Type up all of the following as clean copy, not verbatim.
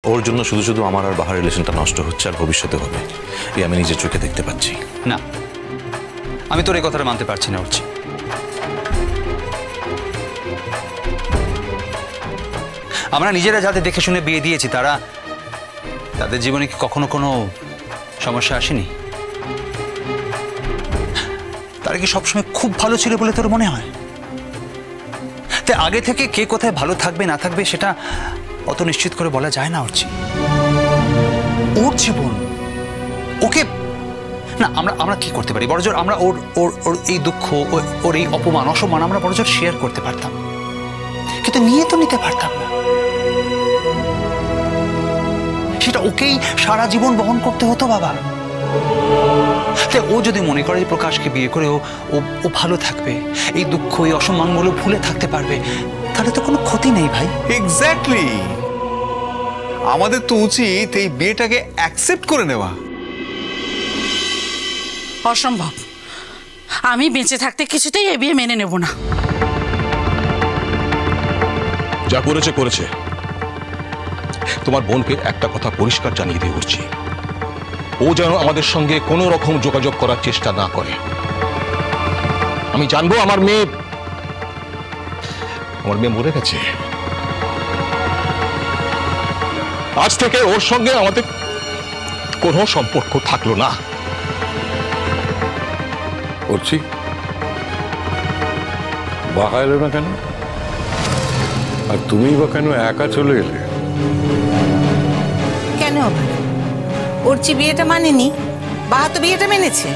ওর জন্য শুধু শুধু আমার আর বাহার রিলেশনটা নষ্ট হচ্ছে, আর ভবিষ্যতে হবে, এই আমি নিজের চোখে দেখতে পাচ্ছি। না, আমি তোর এই কথাটা মানতে পারছি না অর্চি। আমরা নিজেরা যাদের দেখে শুনে বিয়ে দিয়েছি তাদের জীবনে কি কখনো কোনো সমস্যা আসেনি? তারা কি সবসময় খুব ভালো ছিল বলে তোর মনে হয়? তাই আগে থেকে কে কোথায় ভালো থাকবে না থাকবে সেটা অত নিশ্চিত করে বলা যায় না অর্চি। ওর জীবন, ওকে না, আমরা কি করতে পারি? বড়জোর আমরা ওর এই দুঃখ, ওর এই অপমান অসম্মান আমরা বড়জোর শেয়ার করতে পারতাম, কিন্তু নিয়ে তো নিতে পারতাম না। সেটা ওকেই সারা জীবন বহন করতে হতো বাবা। তাই ও যদি মনে করে প্রকাশকে বিয়ে করে ও ভালো থাকবে, এই দুঃখ এই অসম্মানগুলো ভুলে থাকতে পারবে, তাহলে তো কোনো ক্ষতি নেই ভাই। এক্স্যাক্টলি, আমাদের তো উচিত এই বিয়েটাকে অ্যাকসেপ্ট করে নেওয়া। অসম্ভব, আমি বেঁচে থাকতে কিছুতেই এ বিয়ে মেনে নেব না। যা করেছে করেছে। তোমার বোনকে একটা কথা পরিষ্কার জানিয়ে দিয়ে বলছি, ও যেন আমাদের সঙ্গে কোনো রকম যোগাযোগ করার চেষ্টা না করে। আমি জানবো আমার মেয়ে মরে গেছে। আজ থেকে ওর সঙ্গে আমাদের কোনো সম্পর্ক থাকলো না। অর্চি, বাহা এলো না কেন? আর তুমিই বা কেন একা চলে এলে? কেন আবার? অর্চি বিয়েটা মানেনি, বাহা তো বিয়েটা মেনেছে।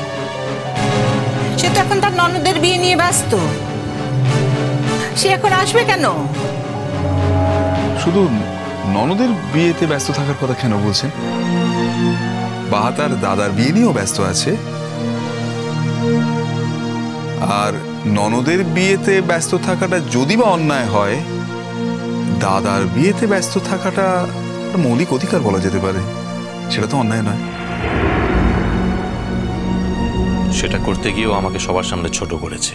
সে তো এখন তার ননদের বিয়ে নিয়ে ব্যস্ত। সে এখন আসবে কেন? শুধু ননদের বিয়েতে ব্যস্ত থাকার কথা কেন বলছেন? বাহা তার দাদার বিয়ে নিয়েও ব্যস্ত আছে, আর ননদের বিয়েতে ব্যস্ত থাকাটা যদি বা অন্যায় হয়, দাদার বিয়েতে ব্যস্ত থাকাটা মৌলিক অধিকার বলা যেতে পারে। সেটা তো অন্যায় নয়। সেটা করতে গিয়েও আমাকে সবার সামনে ছোট করেছে,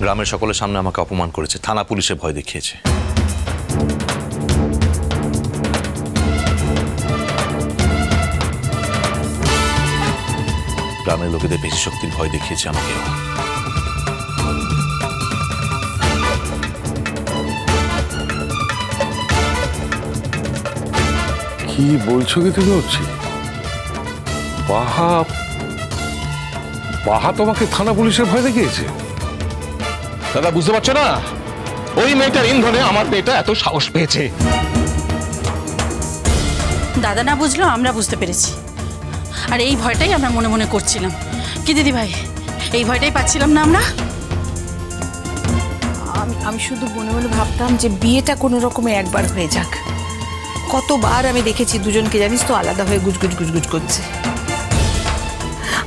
গ্রামের সকলের সামনে আমাকে অপমান করেছে, থানা পুলিশে ভয় দেখিয়েছে। গ্রামের লোকেদের বেশি শক্তির ভয় দেখিয়েছে আমাকেও। কি বলছো কি তুমি অর্চি? বাহা তোমাকে থানা পুলিশের ভয় দেখিয়েছে? দাদা বুঝতে পারছো না? ওই মেয়েটার ইন্ধনে আমার মেয়েটা এত সাহস পেয়েছে। দাদা না বুঝলেও আমরা বুঝতে পেরেছি, আর এই ভয়টাই আমরা মনে মনে করছিলাম। কি দিদি ভাই, এই ভয়টাই পাচ্ছিলাম না আমরা? আমি শুধু মনে মনে ভাবতাম যে বিয়েটা কোনো রকমে একবার হয়ে যাক। কতবার আমি দেখেছি দুজনকে, জানিস তো, আলাদা হয়ে গুজগুজ গুজগুজ করছে।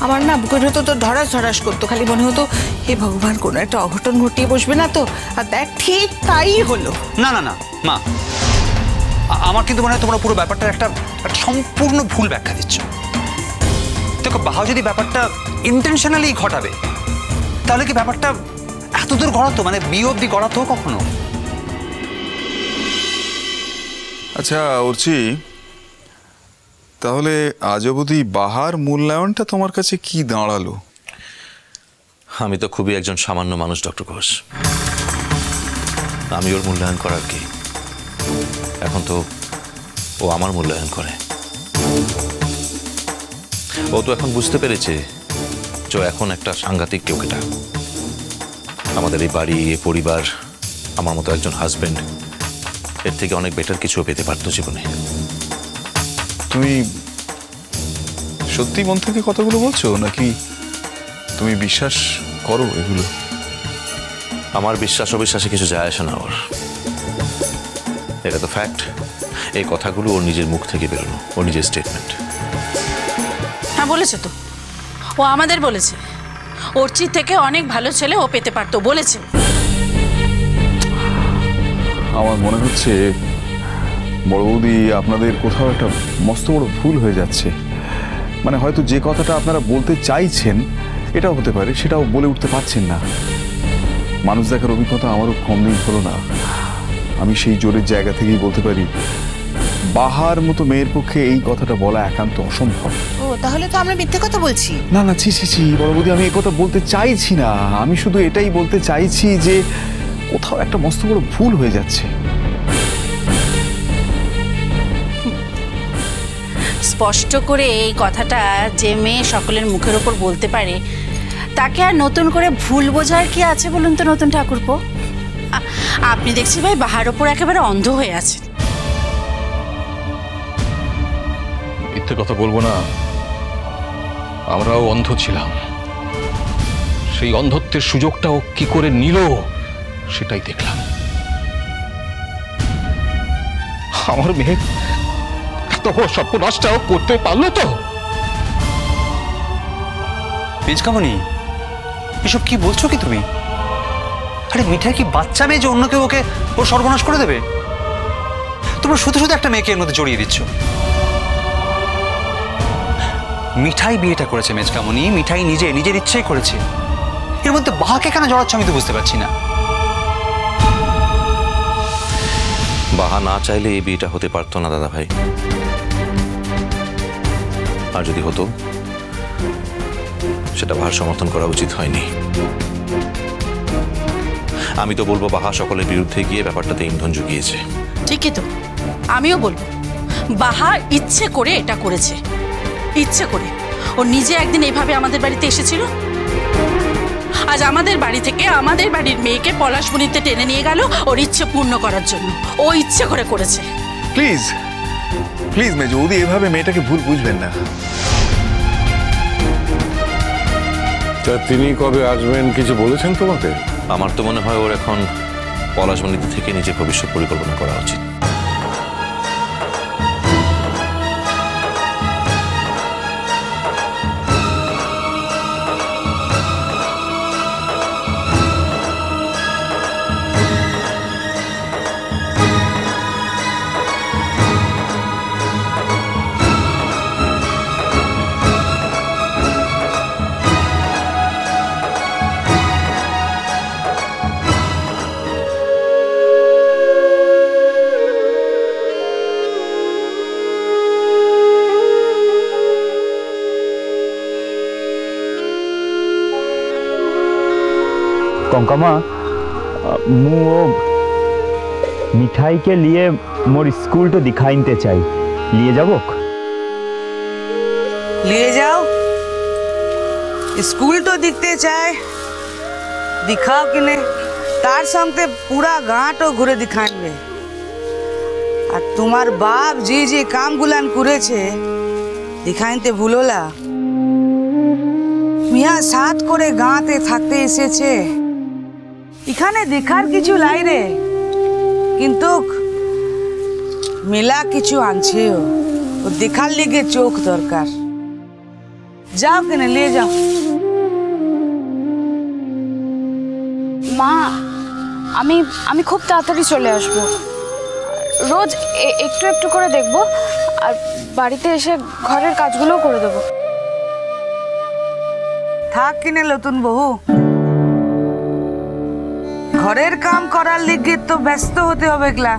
আমার না বুকের হতো তো ধরাস ধরাস করতো, খালি মনে হতো হে ভগবান কোনো একটা অঘটন ঘটিয়ে বসবে না তো। আর দেখ ঠিক তাই হলো। না না না মা, আমার কিন্তু মনে হয় তোমরা পুরো ব্যাপারটার একটা সম্পূর্ণ ভুল ব্যাখ্যা দিচ্ছ। দেখো, বাহা যদি ব্যাপারটা ইন্টেনশনালি ঘটাবে, তাহলে কি ব্যাপারটা এত দূর গড়াতো, মানে বিয়ে অব্দি গড়াতো কখনো? আচ্ছা অর্চি, তাহলে আজ অবধি বাহার মূল্যায়নটা তোমার কাছে কি দাঁড়ালো? আমি তো খুবই একজন সামান্য মানুষ ডক্টর ঘোষ, আমি ওর মূল্যায়ন করার কি? এখন তো ও আমার মূল্যায়ন করে। ও তো এখন বুঝতে পেরেছে যে এখন একটা সাংঘাতিক কেউকেটা। আমাদের এই বাড়ি, এই পরিবার, আমার মতো একজন হাজবেন্ড, এর থেকে অনেক বেটার কিছু পেতে পারতো জীবনে। তুমি সত্যি মন থেকে কথাগুলো বলছো, নাকি তুমি বিশ্বাস করো এগুলো? আমার বিশ্বাস অবিশ্বাসে কিছু যায় আসে না ওর, এটা তো ফ্যাক্ট। এই কথাগুলো ওর নিজের মুখ থেকে বেরোনো, ওর নিজের স্টেটমেন্ট। হ্যাঁ বলেছে তো, ও আমাদের বলেছে অর্চির থেকে অনেক ভালো ছেলে ও পেতে পারতো, বলেছে। আমার মনে হচ্ছে বড় বৌদি, আপনাদের কোথাও একটা মস্ত বড় ভুল হয়ে যাচ্ছে। মানে হয়তো যে কথাটা আপনারা বলতে চাইছেন এটাও হতে পারে, সেটাও বলে উঠতে পারছেন না। মানুষ দেখার অভিজ্ঞতা আমারও কম দিন হলো না। আমি সেই জোরের জায়গা থেকেই বলতে পারি বাহার মতো মেয়ের পক্ষে এই কথাটা বলা একান্ত অসম্ভব। ও তাহলে তো আমরা মিথ্যে কথা বলছি। না না, ছি ছি ছি বড় বৌদি, আমি এই কথা বলতে চাইছি না। আমি শুধু এটাই বলতে চাইছি যে কোথাও একটা মস্ত বড় ভুল হয়ে যাচ্ছে। স্পষ্ট করে এই কথাটা যে মেয়ে সকলের মুখের ওপর বলতে পারে তাকে আর নতুন করে ভুল বোঝার কি আছে বলুন তো নতুন ঠাকুরপো? আপনি দেখছি ভাই বাহার ওপর একেবারে অন্ধ হয়ে আছেন। মিথ্যে কথা বলবো না, আমরাও অন্ধ ছিলাম। সেই অন্ধত্বের সুযোগটাও কি করে নিল সেটাই দেখলাম। আমার মেয়ে এত বড় সর্বনাশটাও করতে পারলো তো। মেজকামণি, এসব কি বলছো কি তুমি? আরে মিঠাই কি বাচ্চা মেয়ে যে অন্য কেউ ওকে ওর সর্বনাশ করে দেবে? তোমরা শুধু শুধু একটা মেয়েকে এর মধ্যে জড়িয়ে দিচ্ছ। মিঠাই বিয়েটা করেছে মেজকামণি, মিঠাই নিজের ইচ্ছেই করেছে। এর মধ্যে বাহাকে কেন জড়াচ্ছ আমি তো বুঝতে পারছি না। বাহা না চাইলে এই বিয়েটা হতে পারতো না দাদা ভাই। আর যদি হতো সেটা বাহার সমর্থন করা উচিত হয়নি। আমি তো বলবো বাহা সকলের বিরুদ্ধে গিয়ে ব্যাপারটাতে ইন্ধন জুগিয়েছে। ঠিকই তো, আমিও বলবো বাহা ইচ্ছে করে এটা করেছে। ইচ্ছে করে ও নিজে একদিন এইভাবে আমাদের বাড়িতে এসেছিল, আজ আমাদের বাড়ি থেকে আমাদের বাড়ির মেয়েকে পলাশবনিতে টেনে নিয়ে গেল ওর ইচ্ছে পূর্ণ করার জন্য। ও ইচ্ছে করে করেছে। প্লিজ প্লিজ মেজো বৌদি, এভাবে মেয়েটাকে ভুল বুঝবেন না। তা তিনি কবে আসবেন কিছু বলেছেন তোমাকে? আমার তো মনে হয় ওর এখন পলাশবনিতে থেকে নিজের ভবিষ্যৎ পরিকল্পনা করা উচিত। कंकमा मु मिठाई के लिए मोर स्कूल तो दिखाइते चाहिए, लिए जाबो? लिए जाओ, स्कूल तो दिखते चाहे दिखाओ कि नहीं, तार संगते पूरा घाट घुरे दिखाएंगे। और तुम्हार बाप जी जे काम गुलान करे छे दिखाइते भूलोला। मिया साथ करे गाँते थाकते एसेछे, এখানে দেখার কিছু লাই রে, কিন্তু মেলা কিছু আনছে। ও দেখার লিগে চোখ দরকার। যাও কেন, নিয়ে যাও। মা, আমি খুব তাড়াতাড়ি চলে আসব। রোজ একটু একটু করে দেখব, আর বাড়িতে এসে ঘরের কাজগুলোও করে দেব। থাক কিনে নতুন বহু, ঘরের কাম করার লিগে তো ব্যস্ত হতে হবে গলা।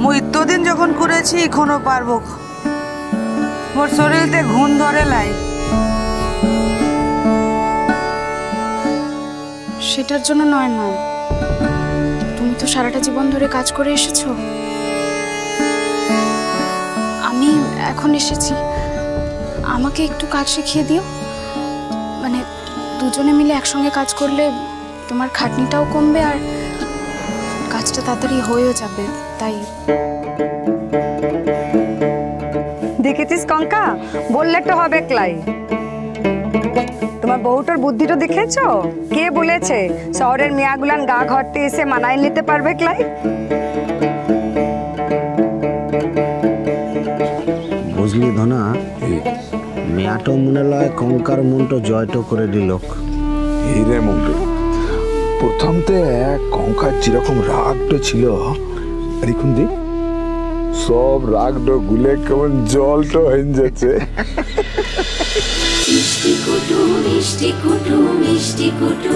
মই ইতদিন যখন করেছি এখনো পারবো। মোর শরীরতে ঘুম ধরে লাই। সেটার জন্য নয় মা, তুমি তো সারাটা জীবন ধরে কাজ করে এসেছো। আমি এখন এসেছি, আমাকে একটু কাজ শিখিয়ে দিও। মানে দুজনে মিলে একসঙ্গে কাজ করলে তোমার খাটনিটাও কমবে আর কাজটা তাড়াতাড়ি হয়েও যাবে। তাই দেখেছিস কঙ্কা, বললে তো হবে ক্লাই। তোমার বউটার বুদ্ধিটা দেখেছো? কে বলেছে শহরের মিয়াগুলান গা ঘরতে এসে মানায় নিতে পারবে ক্লাই? বুঝলি ধনা, মেয়াটো মনে লয় কঙ্কার মনটো জয়টো করে দিল। এই রে মন্টু, প্রথমতে কঙ্কার যেরকম রাগটা ছিল, আর এখন দেখ সব রাগটা গুলে কেমন জলটা হয়ে যাচ্ছে। মিষ্টি কুটু মিষ্টি কুটু মিষ্টি কুটু।